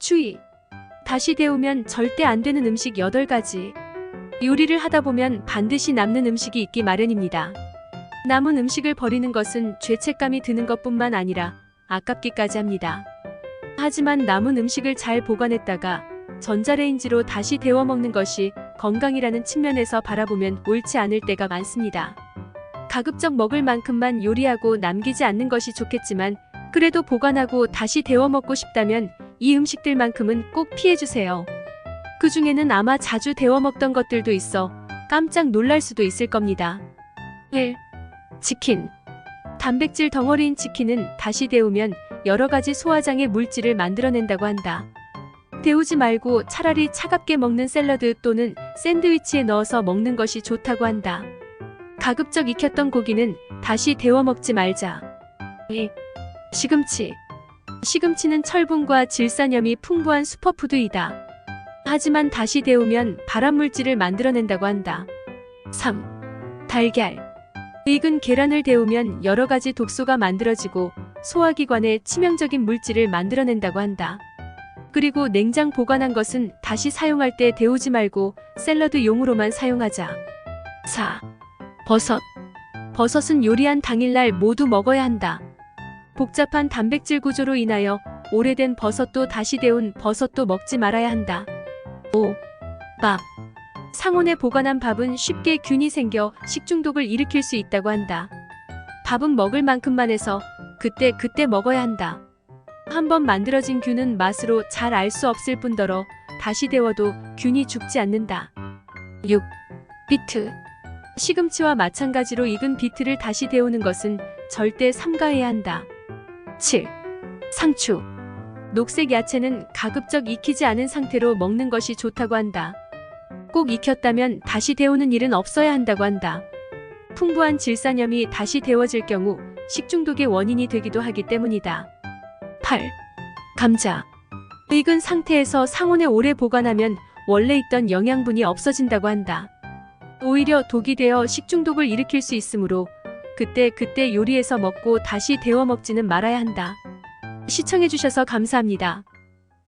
추위. 다시 데우면 절대 안 되는 음식 8가지. 요리를 하다 보면 반드시 남는 음식이 있기 마련입니다. 남은 음식을 버리는 것은 죄책감이 드는 것뿐만 아니라 아깝기까지 합니다. 하지만 남은 음식을 잘 보관했다가 전자레인지로 다시 데워 먹는 것이 건강이라는 측면에서 바라보면 옳지 않을 때가 많습니다. 가급적 먹을 만큼만 요리하고 남기지 않는 것이 좋겠지만 그래도 보관하고 다시 데워 먹고 싶다면 이 음식들만큼은 꼭 피해주세요. 그 중에는 아마 자주 데워 먹던 것들도 있어 깜짝 놀랄 수도 있을 겁니다. 1. 치킨. 단백질 덩어리인 치킨은 다시 데우면 여러 가지 소화장애 물질을 만들어낸다고 한다. 데우지 말고 차라리 차갑게 먹는 샐러드 또는 샌드위치에 넣어서 먹는 것이 좋다고 한다. 가급적 익혔던 고기는 다시 데워 먹지 말자. 2. 시금치. 시금치는 철분과 질산염이 풍부한 슈퍼푸드이다. 하지만 다시 데우면 발암물질을 만들어낸다고 한다. 3. 달걀. 익은 계란을 데우면 여러 가지 독소가 만들어지고 소화기관에 치명적인 물질을 만들어낸다고 한다. 그리고 냉장 보관한 것은 다시 사용할 때 데우지 말고 샐러드용으로만 사용하자. 4. 버섯. 버섯은 요리한 당일날 모두 먹어야 한다. 복잡한 단백질 구조로 인하여 오래된 버섯도 다시 데운 버섯도 먹지 말아야 한다. 5. 밥. 상온에 보관한 밥은 쉽게 균이 생겨 식중독을 일으킬 수 있다고 한다. 밥은 먹을 만큼만 해서 그때 먹어야 한다. 한번 만들어진 균은 맛으로 잘 알 수 없을 뿐더러 다시 데워도 균이 죽지 않는다. 6. 비트. 시금치와 마찬가지로 익은 비트를 다시 데우는 것은 절대 삼가해야 한다. 7. 상추. 녹색 야채는 가급적 익히지 않은 상태로 먹는 것이 좋다고 한다. 꼭 익혔다면 다시 데우는 일은 없어야 한다고 한다. 풍부한 질산염이 다시 데워질 경우 식중독의 원인이 되기도 하기 때문이다. 8. 감자. 익은 상태에서 상온에 오래 보관하면 원래 있던 영양분이 없어진다고 한다. 오히려 독이 되어 식중독을 일으킬 수 있으므로 그때 요리해서 먹고 다시 데워 먹지는 말아야 한다. 시청해주셔서 감사합니다.